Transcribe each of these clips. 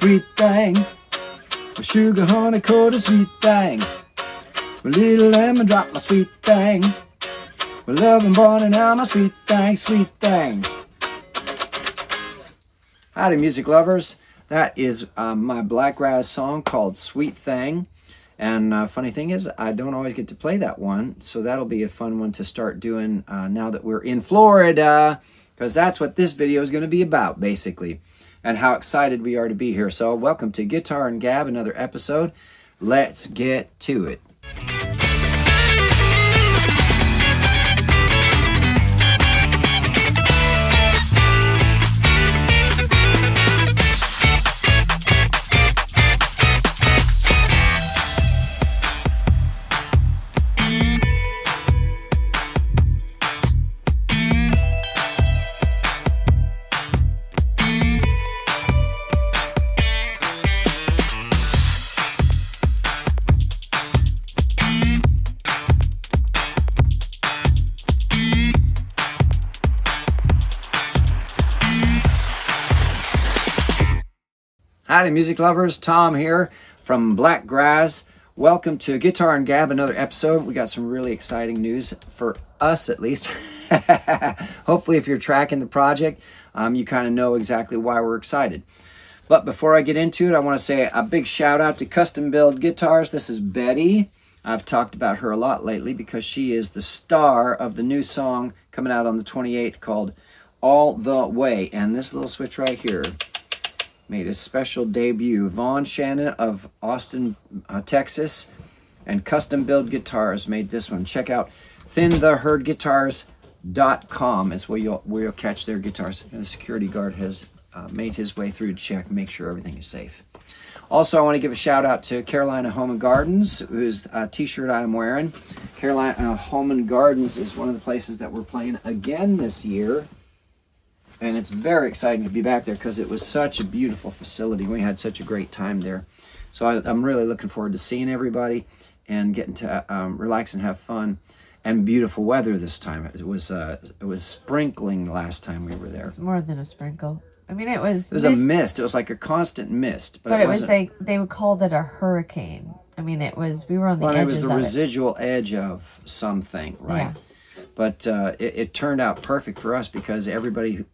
sweet thing. My sugar, honey, coated sweet thing. My little lemon drop, my sweet thing. My love and burning now, my sweet thing, sweet thing. Howdy, music lovers. That is my Blakgraz song called Sweet Thing. And funny thing is, I don't always get to play that one, so that'll be a fun one to start doing now that we're in Florida, because that's what this video is going to be about, basically, and how excited we are to be here. So welcome to Guitar and Gab, another episode. Let's get to it. Howdy, music lovers. Tom here from Blakgraz. Welcome to Guitar and Gab, another episode. We got some really exciting news for us, at least. Hopefully, if you're tracking the project, you kind of know exactly why we're excited. But before I get into it, I want to say a big shout out to Custom Build Guitars. This is Betty. I've talked about her a lot lately because she is the star of the new song coming out on the 28th called All the Way. And this little switch right here made a special debut. Vaughn Shannon of Austin, Texas, and Custom Build Guitars made this one. Check out thintheherdguitars.com is where you'll catch their guitars. And the security guard has made his way through to check and make sure everything is safe. Also, I want to give a shout out to Carolina Home and Gardens, whose t-shirt I'm wearing. Carolina Home and Gardens is one of the places that we're playing again this year. And it's very exciting to be back there because it was such a beautiful facility. We had such a great time there. So I'm really looking forward to seeing everybody and getting to relax and have fun. And beautiful weather this time. It was sprinkling last time we were there. It was more than a sprinkle. I mean, it was a mist. It was like a constant mist. But it was like, they would call it a hurricane. I mean, we were on the edges of it. It was the residual edge of something, right? Yeah. But it turned out perfect for us because everybody,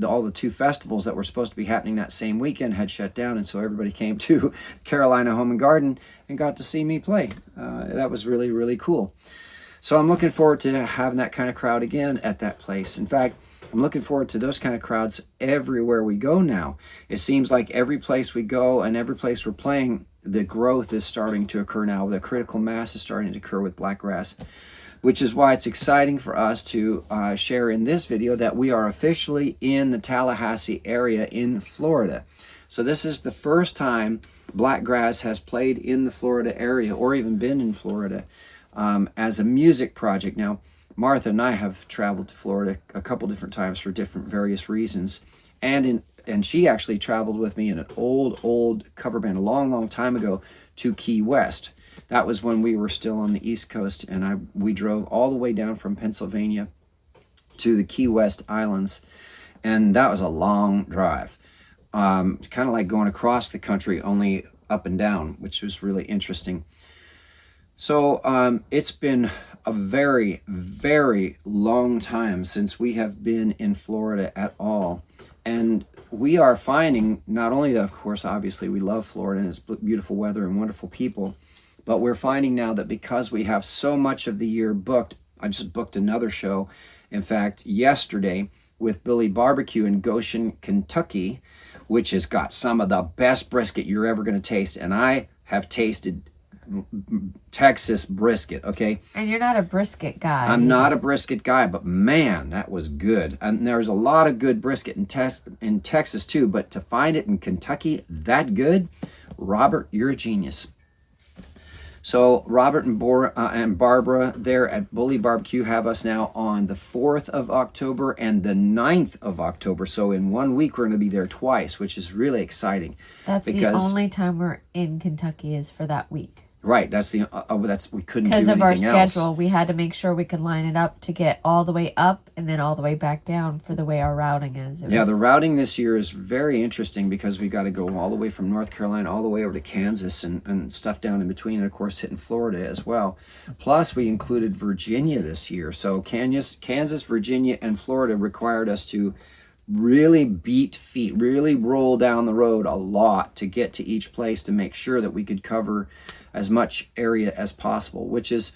all the two festivals that were supposed to be happening that same weekend had shut down, and so everybody came to Carolina Home and Garden and got to see me play. That was really, really cool. So I'm looking forward to having that kind of crowd again at that place. In fact, I'm looking forward to those kind of crowds everywhere we go now. It seems like every place we go and every place we're playing, the growth is starting to occur now. The critical mass is starting to occur with Blakgraz, which is why it's exciting for us to share in this video that we are officially in the Tallahassee area in Florida. So this is the first time Blakgraz has played in the Florida area or even been in Florida as a music project. Now, Martha and I have traveled to Florida a couple different times for different various reasons. And she actually traveled with me in an old cover band a long time ago to Key West. That was when we were still on the East Coast, and we drove all the way down from Pennsylvania to the Key West Islands, and that was a long drive. Kind of like going across the country, only up and down, which was really interesting. So it's been a very, very long time since we have been in Florida at all, and we are finding not only that, of course, obviously we love Florida and it's beautiful weather and wonderful people, but we're finding now that because we have so much of the year booked, I just booked another show, in fact, yesterday with Billy Barbecue in Goshen, Kentucky, which has got some of the best brisket you're ever going to taste. And I have tasted Texas brisket, okay? And you're not a brisket guy. I'm not a brisket guy, but man, that was good. And there's a lot of good brisket in Texas too, but to find it in Kentucky that good, Robert, you're a genius. So Robert and Barbara there at Bully Barbecue have us now on the 4th of October and the 9th of October. So in 1 week, we're going to be there twice, which is really exciting. That's the only time we're in Kentucky is for that week. Right. That's we couldn't do Because of our anything else. schedule, we had to make sure we could line it up to get all the way up and then all the way back down for the way our routing is. Yeah, the routing this year is very interesting because we got to go all the way from North Carolina all the way over to Kansas and stuff down in between, and of course hitting Florida as well. Plus, we included Virginia this year. So Kansas, Virginia, and Florida required us to really beat feet, really roll down the road a lot to get to each place to make sure that we could cover as much area as possible, which is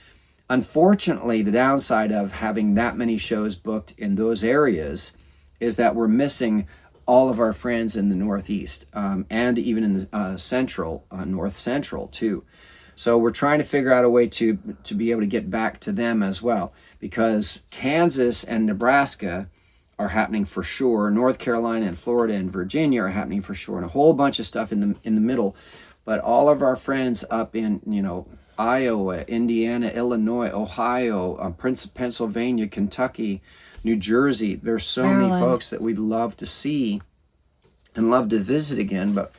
unfortunately the downside of having that many shows booked in those areas, is that we're missing all of our friends in the Northeast, and even in the Central, North Central too. So we're trying to figure out a way to be able to get back to them as well, because Kansas and Nebraska are happening for sure. North Carolina and Florida and Virginia are happening for sure, and a whole bunch of stuff in the middle. But all of our friends up in, Iowa, Indiana, Illinois, Ohio, Pennsylvania, Kentucky, New Jersey, there's so many folks that we'd love to see and love to visit again, but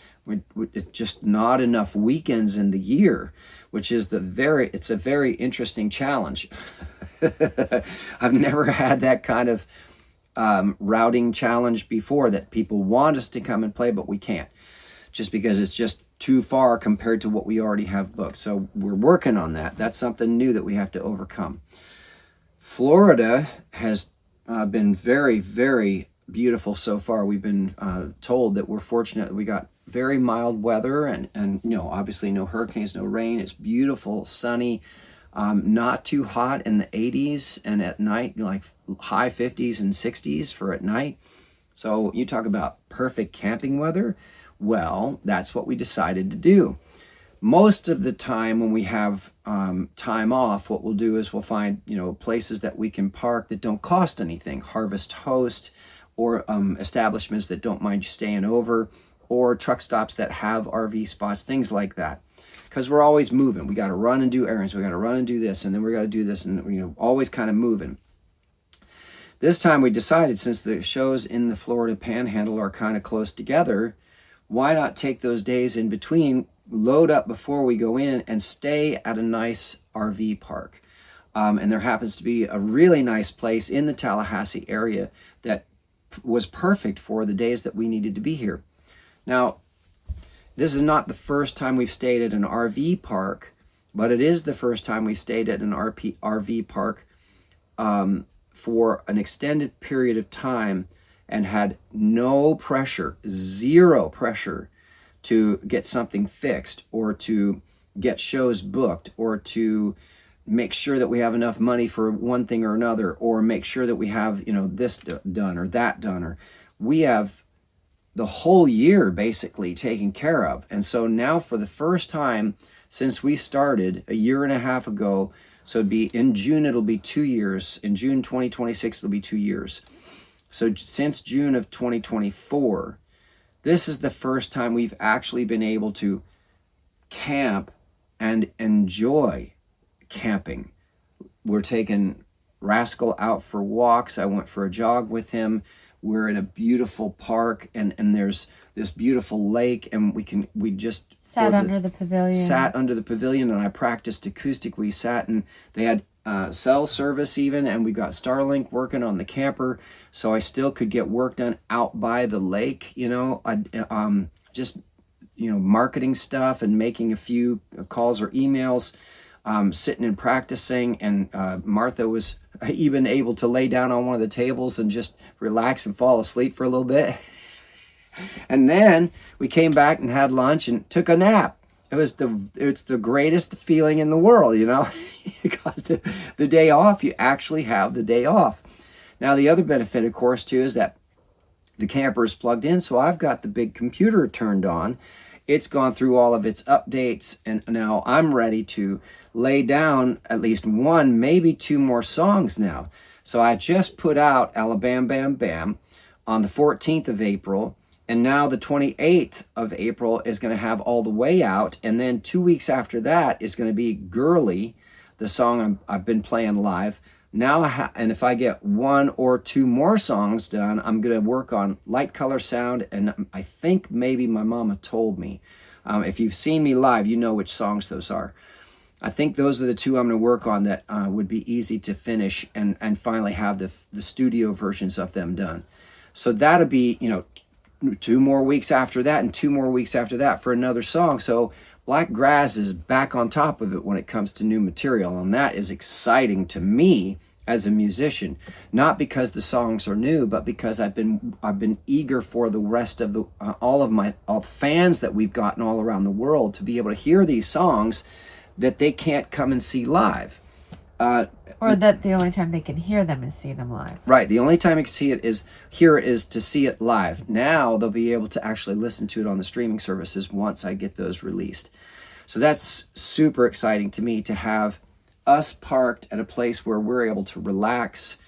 it's just not enough weekends in the year, which is it's a very interesting challenge. I've never had that kind of routing challenge before, that people want us to come and play, but we can't, just because it's just too far compared to what we already have booked. So we're working on that. That's something new that we have to overcome. Florida has been very, very beautiful so far. We've been told that we're fortunate that we got very mild weather and obviously no hurricanes, no rain. It's beautiful, sunny, not too hot in the 80s, and at night like high 50s and 60s for at night. So you talk about perfect camping weather. Well, that's what we decided to do. Most of the time when we have time off, what we'll do is we'll find places that we can park that don't cost anything, Harvest Host, or establishments that don't mind you staying over, or truck stops that have RV spots, things like that. Because we're always moving. We got to run and do errands. We got to run and do this, and then we got to do this, and always kind of moving. This time we decided, since the shows in the Florida Panhandle are kind of close together, why not take those days in between, load up before we go in, and stay at a nice RV park. And there happens to be a really nice place in the Tallahassee area that was perfect for the days that we needed to be here. Now, this is not the first time we've stayed at an RV park, but it is the first time we stayed at an RV park for an extended period of time, and had no pressure, zero pressure to get something fixed, or to get shows booked, or to make sure that we have enough money for one thing or another, or make sure that we have this done or that done, or we have the whole year basically taken care of. And so now, for the first time since we started a year and a half ago, so it'd be in June, it'll be 2 years. In June 2026, it'll be 2 years. So since June of 2024, this is the first time we've actually been able to camp and enjoy camping. We're taking Rascal out for walks. I went for a jog with him. We're in a beautiful park, and there's this beautiful lake, and we just sat under the pavilion, and I practiced acoustic. We sat, and they had cell service even, and we got Starlink working on the camper, so I still could get work done out by the lake. I just marketing stuff and making a few calls or emails, sitting and practicing, and Martha was even able to lay down on one of the tables and just relax and fall asleep for a little bit. And then we came back and had lunch and took a nap. It's the greatest feeling in the world, You got the day off. You actually have the day off. Now, the other benefit, of course, too, is that the camper is plugged in, so I've got the big computer turned on. It's gone through all of its updates, and now I'm ready to lay down at least one, maybe two more songs now. So I just put out Alabama Bam Bam on the 14th of April, and now the 28th of April is going to have All the Way Out, and then 2 weeks after that is going to be Girly, the song I've been playing live. Now, and if I get one or two more songs done, I'm going to work on Light Color Sound, and I think maybe My Mama Told Me. If you've seen me live, you know which songs those are. I think those are the two I'm going to work on that would be easy to finish and finally have the studio versions of them done. So that'll be, 2 more weeks after that and 2 more weeks after that for another song. So Blakgraz is back on top of it when it comes to new material, and that is exciting to me as a musician, not because the songs are new, but because I've been eager for the rest of the all the fans that we've gotten all around the world to be able to hear these songs that they can't come and see live. Or that the only time they can hear them is see them live. Right. The only time you can hear it is to see it live. Now they'll be able to actually listen to it on the streaming services once I get those released. So that's super exciting to me to have us parked at a place where we're able to relax,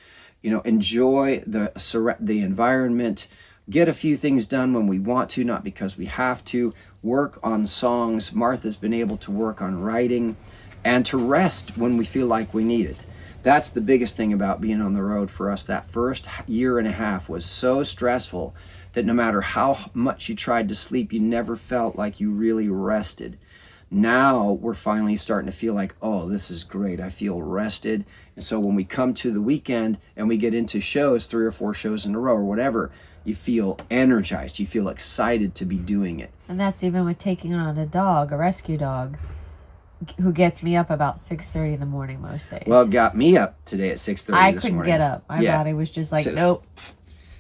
enjoy the environment, get a few things done when we want to, not because we have to, work on songs. Martha's been able to work on writing and to rest when we feel like we need it. That's the biggest thing about being on the road for us. That first year and a half was so stressful that no matter how much you tried to sleep, you never felt like you really rested. Now we're finally starting to feel like, oh, this is great. I feel rested. And so when we come to the weekend and we get into shows, 3 or 4 shows in a row or whatever, you feel energized. You feel excited to be doing it. And that's even with taking on a rescue dog, who gets me up about 6:30 in the morning most days. Well, it got me up today at 6:30 this morning. I couldn't get up. My body was just like, nope.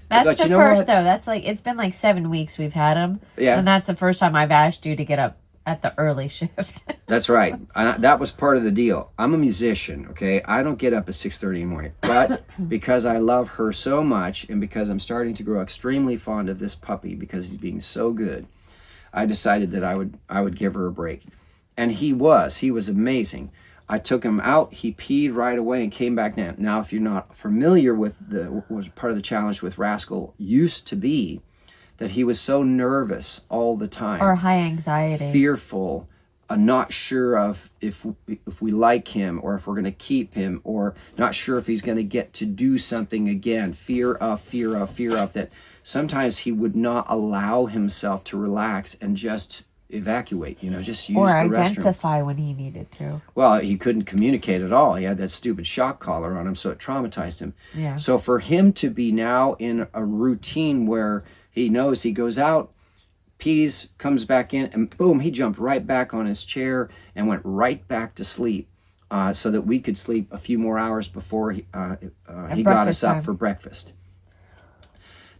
But That's the first, though. That's it's been like 7 weeks we've had him. Yeah. And that's the first time I've asked you to get up at the early shift. That's right. That was part of the deal. I'm a musician, okay? I don't get up at 6:30 in the morning. But because I love her so much and because I'm starting to grow extremely fond of this puppy because he's being so good, I decided that I would give her a break. And he was amazing. I took him out, he peed right away and came back down. Now, if you're not familiar with what was part of the challenge with Rascal used to be that he was so nervous all the time. Or high anxiety. Fearful, not sure of if we like him or if we're going to keep him, or not sure if he's going to get to do something again. Fear of that sometimes he would not allow himself to relax and just evacuate, just use the restroom. Or identify when he needed to. Well, he couldn't communicate at all. He had that stupid shock collar on him, so it traumatized him. Yeah. So for him to be now in a routine where he knows he goes out, pees, comes back in, and boom, he jumped right back on his chair and went right back to sleep so that we could sleep a few more hours before he got us up for breakfast.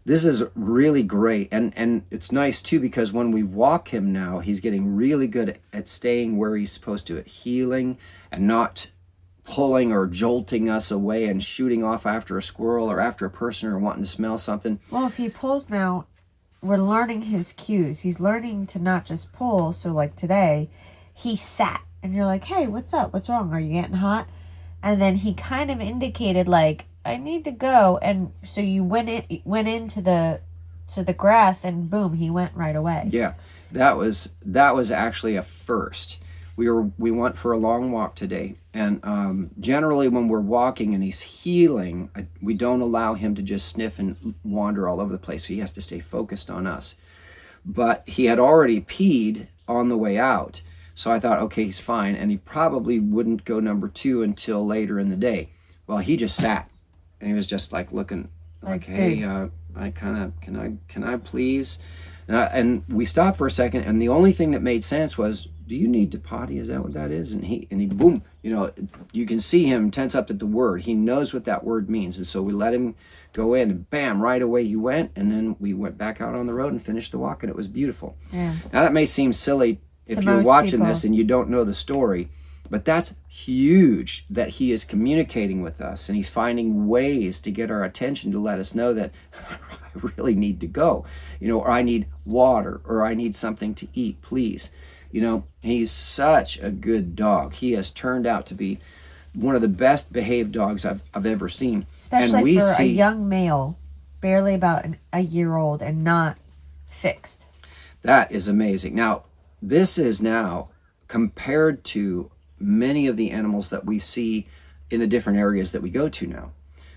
This is really great, and it's nice too because when we walk him now, he's getting really good at staying where he's supposed to, at healing and not pulling or jolting us away and shooting off after a squirrel or after a person or wanting to smell something. Well, if he pulls now, we're learning his cues. He's learning to not just pull. So like today, he sat and you're like, hey, what's up? What's wrong? Are you getting hot? And then he kind of indicated like, I need to go. And so you went into the grass and boom, he went right away. Yeah, that was actually a first. We went for a long walk today, and generally when we're walking and he's healing, we don't allow him to just sniff and wander all over the place. So he has to stay focused on us. But he had already peed on the way out, so I thought, okay, he's fine, and he probably wouldn't go number 2 until later in the day. Well, he just sat, and he was just like looking like, hey, can I please? And we stopped for a second, and the only thing that made sense was, do you need to potty? Is that what that is? And he boom, you can see him tense up at the word. He knows what that word means. And so we let him go in, and bam, right away he went. And then we went back out on the road and finished the walk, and it was beautiful. Yeah. Now that may seem silly if you're watching this and you don't know the story, but that's huge that he is communicating with us and he's finding ways to get our attention to let us know that I really need to go, or I need water, or I need something to eat, please. He's such a good dog. He has turned out to be one of the best behaved dogs I've ever seen. Especially for a young male, barely about a year old and not fixed. That is amazing. Now, this is now compared to many of the animals that we see in the different areas that we go to now.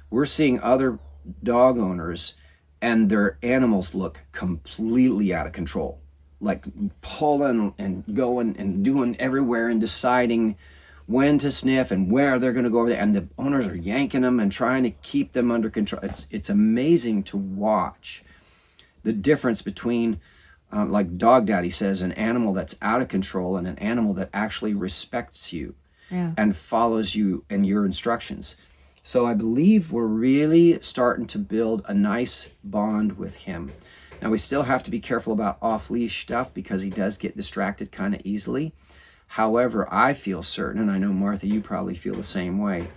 We're seeing other dog owners and their animals look completely out of control. like pulling and going and doing everywhere and deciding when to sniff and where they're going to go over there, and the owners are yanking them and trying to keep them under control. It's amazing to watch the difference between like Dog Daddy says, an animal that's out of control and an animal that actually respects you and follows you and your instructions. So I believe we're really starting to build a nice bond with him. Now we still have to be careful about off-leash stuff because he does get distracted kind of easily. However, I feel certain, and I know Martha, you probably feel the same way,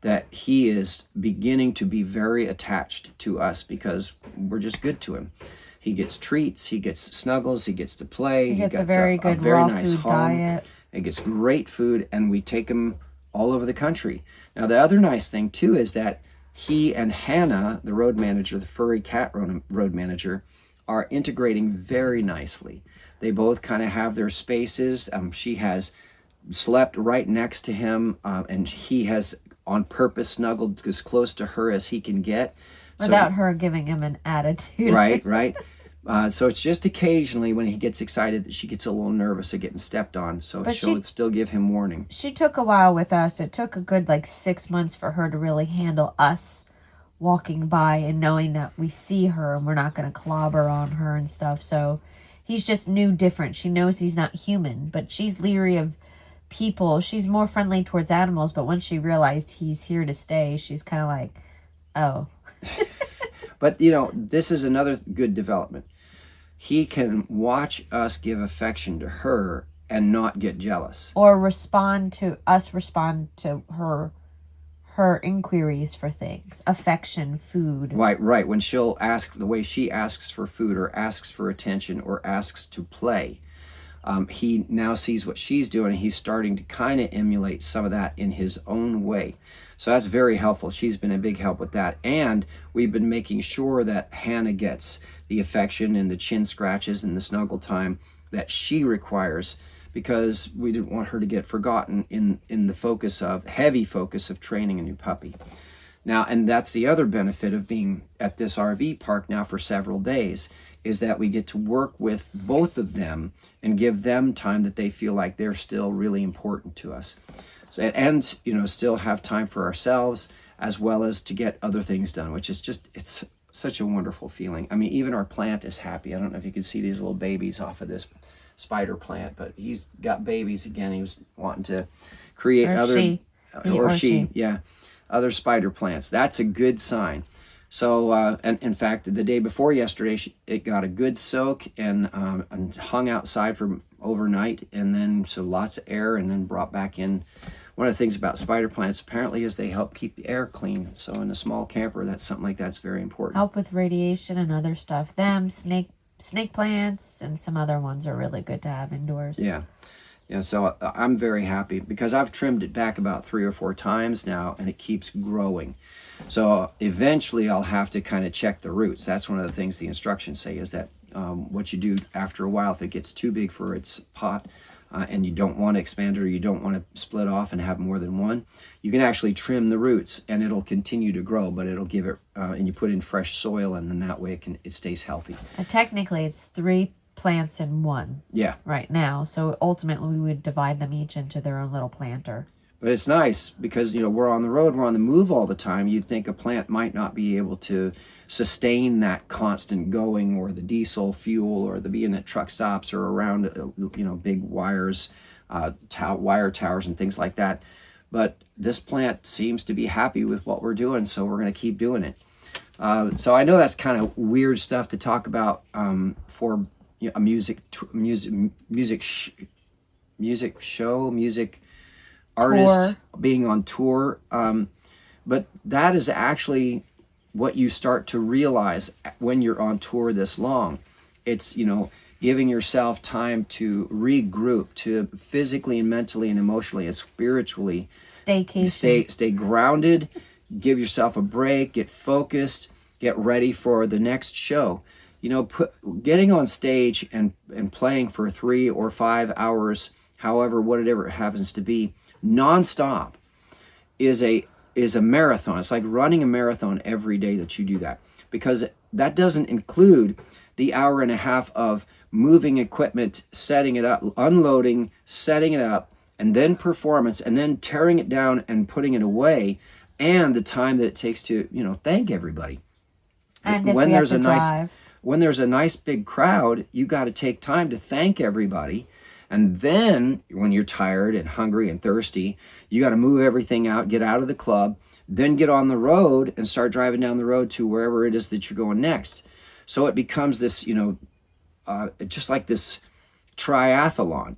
that he is beginning to be very attached to us because we're just good to him. He gets treats, he gets snuggles, he gets to play. He gets a very good raw food diet. He gets great food, and we take him all over the country. Now, the other nice thing, too, is that he and Hannah, the road manager, the furry cat road manager, are integrating very nicely. They both kind of have their spaces. She has slept right next to him, and he has on purpose snuggled as close to her as he can get. Without her giving him an attitude. Right. So it's just occasionally when he gets excited that she gets a little nervous of getting stepped on. So she'll still give him warning. She took a while with us. It took a good 6 months for her to really handle us walking by and knowing that we see her and we're not going to clobber on her and stuff. So he's just new, different. She knows he's not human, but she's leery of people. She's more friendly towards animals, but once she realized he's here to stay, she's kind of like, oh. But, this is another good development. He can watch us give affection to her and not get jealous. Or respond to her inquiries for things. Affection, food. Right. When she'll ask, the way she asks for food or asks for attention or asks to play, he now sees what she's doing, and he's starting to kind of emulate some of that in his own way. So that's very helpful. She's been a big help with that. And we've been making sure that Hannah gets the affection and the chin scratches and the snuggle time that she requires, because we didn't want her to get forgotten in the heavy focus of training a new puppy. Now, and that's the other benefit of being at this RV park now for several days, is that we get to work with both of them and give them time that they feel like they're still really important to us. So, and still have time for ourselves, as well as to get other things done, which is it's such a wonderful feeling. I mean, even our plant is happy. I don't know if you can see these little babies off of this spider plant, but he's got babies again. He was wanting to create other spider plants. That's a good sign. So, and in fact, the day before yesterday, it got a good soak and hung outside for overnight, and then so lots of air, and then brought back in. One of the things about spider plants apparently is they help keep the air clean. So in a small camper, that's something like that's very important. Help with radiation and other stuff. Snake plants and some other ones are really good to have indoors. Yeah. So I'm very happy because I've trimmed it back about 3 or 4 times now, and it keeps growing. So eventually I'll have to kind of check the roots. That's one of the things the instructions say, is that what you do after a while, if it gets too big for its pot, and you don't want to expand it, or you don't want to split off and have more than one, you can actually trim the roots and it'll continue to grow, but it'll give it, and you put in fresh soil, and then that way it stays healthy. And technically it's 3 plants in one right now, so ultimately we would divide them each into their own little planter. But it's nice because we're on the road, we're on the move all the time. You'd think a plant might not be able to sustain that constant going, or the diesel fuel, or the being at truck stops or around big wires, wire towers and things like that. But this plant seems to be happy with what we're doing, so we're going to keep doing it. So I know that's kind of weird stuff to talk about for a music artist being on tour, but that is actually what you start to realize when you're on tour this long. It's giving yourself time to regroup, to physically and mentally and emotionally and spiritually stay grounded, give yourself a break, get focused, get ready for the next show. Getting on stage and playing for 3 or 5 hours, whatever it happens to be, nonstop is a marathon. It's like running a marathon every day that you do that, because that doesn't include the hour and a half of moving equipment, setting it up, unloading, setting it up, and then performance, and then tearing it down and putting it away, and the time that it takes to, thank everybody. And when there's a nice big crowd, you got to take time to thank everybody. And then when you're tired and hungry and thirsty, you got to move everything out, get out of the club, then get on the road and start driving down the road to wherever it is that you're going next. So it becomes this, just like this triathlon,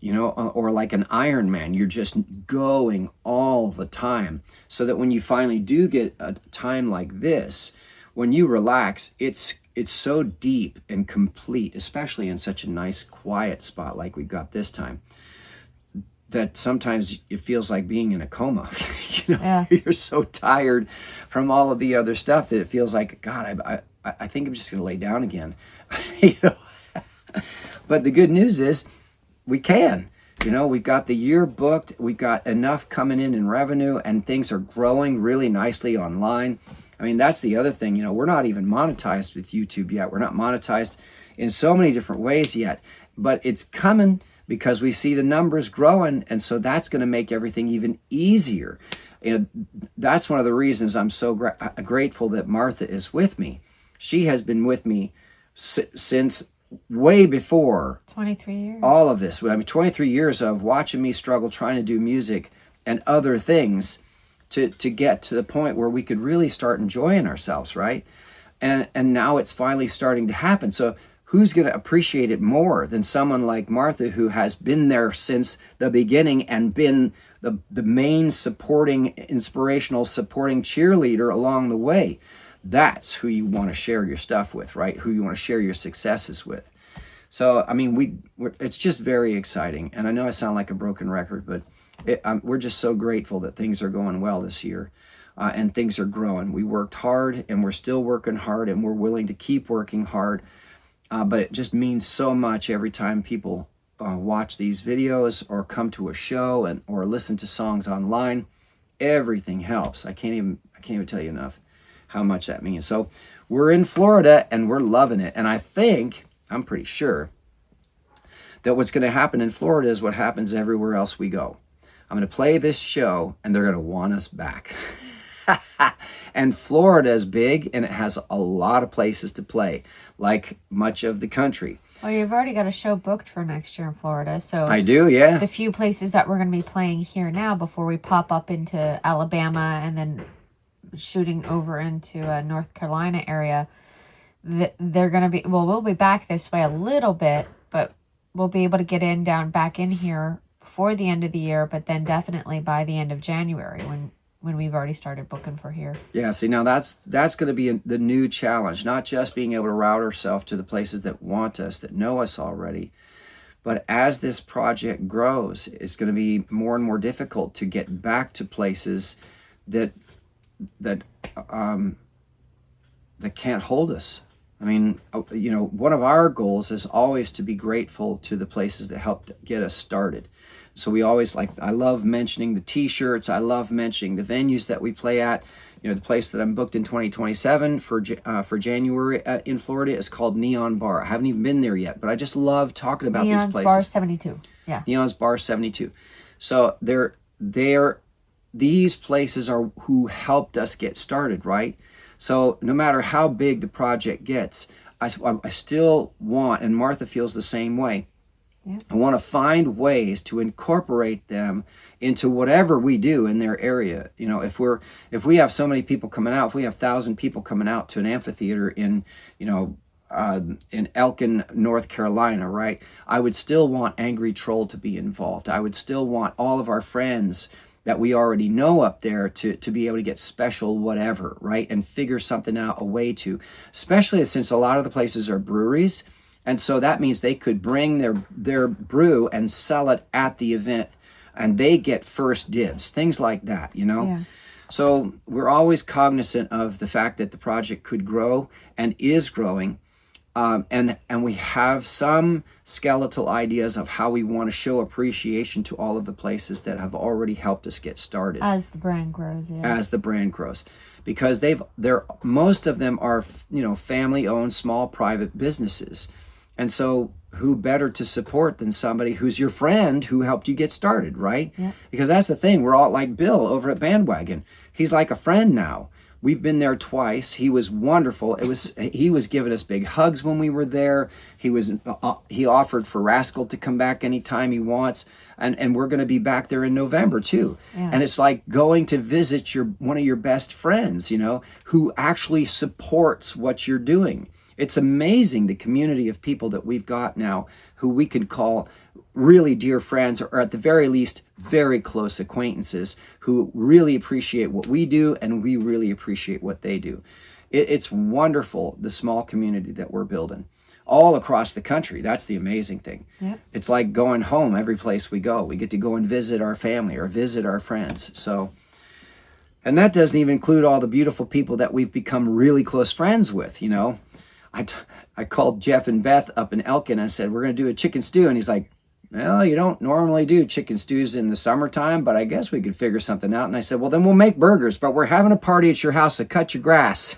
or like an Ironman. You're just going all the time, so that when you finally do get a time like this, when you relax, it's so deep and complete, especially in such a nice quiet spot like we've got this time, that sometimes it feels like being in a coma. Yeah. You're so tired from all of the other stuff that it feels like, God, I think I'm just going to lay down again. But the good news is we can. We've got the year booked. We've got enough coming in revenue, and things are growing really nicely online. I mean, that's the other thing. We're not even monetized with YouTube yet. We're not monetized in so many different ways yet, but it's coming because we see the numbers growing, and so that's going to make everything even easier. That's one of the reasons I'm so grateful that Martha is with me. She has been with me since way before 23 years. All of this. 23 years of watching me struggle trying to do music and other things to get to the point where we could really start enjoying ourselves, right? And now it's finally starting to happen. So who's going to appreciate it more than someone like Martha, who has been there since the beginning and been the main supporting, inspirational, supporting cheerleader along the way? That's who you want to share your stuff with, right? Who you want to share your successes with. So, it's just very exciting. And I know I sound like a broken record, but we're just so grateful that things are going well this year, and things are growing. We worked hard, and we're still working hard, and we're willing to keep working hard. But it just means so much every time people watch these videos or come to a show or listen to songs online. Everything helps. I can't even tell you enough how much that means. So we're in Florida and we're loving it. And I'm pretty sure that what's going to happen in Florida is what happens everywhere else we go. I'm going to play this show and they're going to want us back. And Florida is big and it has a lot of places to play, like much of the country. Well, you've already got a show booked for next year in Florida. So I do, yeah. The few places that we're going to be playing here now before we pop up into Alabama and then shooting over into North Carolina area, they're going to be, we'll be back this way a little bit, but we'll be able to get back in here before the end of the year, but then definitely by the end of January when we've already started booking for here. Yeah, see, now that's going to be the new challenge, not just being able to route ourselves to the places that want us, that know us already, but as this project grows, it's going to be more and more difficult to get back to places that can't hold us. One of our goals is always to be grateful to the places that helped get us started. So we always I love mentioning the t-shirts. I love mentioning the venues that we play at. The place that I'm booked in 2027 for January in Florida is called Neon Bar. I haven't even been there yet, but I just love talking about these places. Neon's Bar 72. Yeah. Neon's Bar 72. So these places are who helped us get started, right? So no matter how big the project gets, I still want, and Martha feels the same way, yeah. I want to find ways to incorporate them into whatever we do in their area. If we have so many people coming out, if we have 1,000 people coming out to an amphitheater in Elkin, North Carolina, right? I would still want Angry Troll to be involved. I would still want all of our friends that we already know up there to be able to get special whatever, right? And figure something out, a way to, especially since a lot of the places are breweries. And so that means they could bring their brew and sell it at the event and they get first dibs, things like that, Yeah. So we're always cognizant of the fact that the project could grow and is growing. And we have some skeletal ideas of how we want to show appreciation to all of the places that have already helped us get started. As the brand grows, yeah. As the brand grows. Because most of them are, family-owned small private businesses. And so who better to support than somebody who's your friend who helped you get started, right? Yeah. Because that's the thing. We're all like Bill over at Bandwagon. He's like a friend now. We've been there twice. He was wonderful. He was giving us big hugs when we were there. He offered for Rascal to come back anytime he wants, and we're going to be back there in November too. Yeah. And it's like going to visit one of your best friends, who actually supports what you're doing. It's amazing the community of people that we've got now who we can call really dear friends, or at the very least, very close acquaintances who really appreciate what we do and we really appreciate what they do. It's wonderful, the small community that we're building all across the country. That's the amazing thing. Yep. It's like going home every place we go. We get to go and visit our family or visit our friends. So, and that doesn't even include all the beautiful people that we've become really close friends with, I called Jeff and Beth up in Elkin. I said, we're going to do a chicken stew. And he's like, well, you don't normally do chicken stews in the summertime, but I guess we could figure something out. And I said, well, then we'll make burgers, but we're having a party at your house, so cut your grass.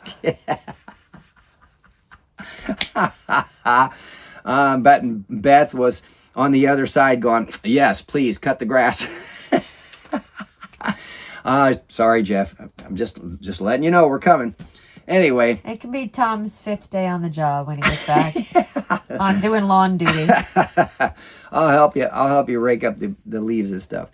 But Beth was on the other side going, yes, please cut the grass. Sorry, Jeff. I'm just letting you know we're coming. Anyway. It can be Tom's 5th day on the job when he gets back on doing lawn duty. I'll help you rake up the leaves and stuff.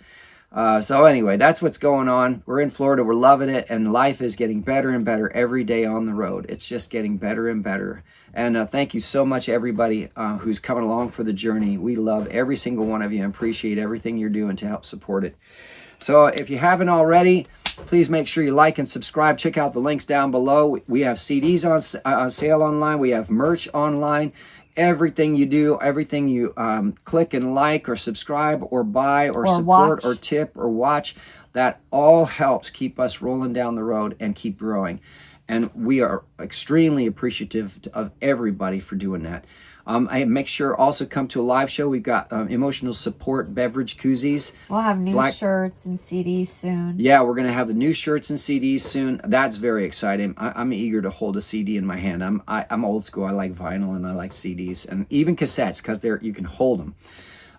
So anyway, that's what's going on. We're in Florida. We're loving it. And life is getting better and better every day on the road. It's just getting better and better. And thank you so much, everybody who's coming along for the journey. We love every single one of you and appreciate everything you're doing to help support it. So if you haven't already, please make sure you like and subscribe. Check out the links down below. We have CDs on sale online. We have merch online. Everything you do, everything you click and like or subscribe or buy or support watch. Or tip or watch, that all helps keep us rolling down the road and keep growing. And we are extremely appreciative of everybody for doing that. I make sure also come to a live show. We've got emotional support beverage koozies. We'll have new shirts and CDs soon. Yeah, we're going to have the new shirts and CDs soon. That's very exciting. I'm eager to hold a CD in my hand. I'm old school. I like vinyl and I like CDs and even cassettes because you can hold them.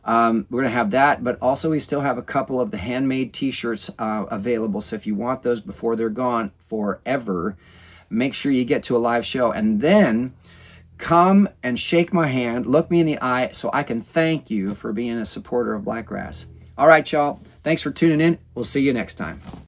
We're going to have that, but also we still have a couple of the handmade t-shirts available. So if you want those before they're gone forever, make sure you get to a live show and then come and shake my hand, look me in the eye so I can thank you for being a supporter of Blakgraz. All right, y'all. Thanks for tuning in. We'll see you next time.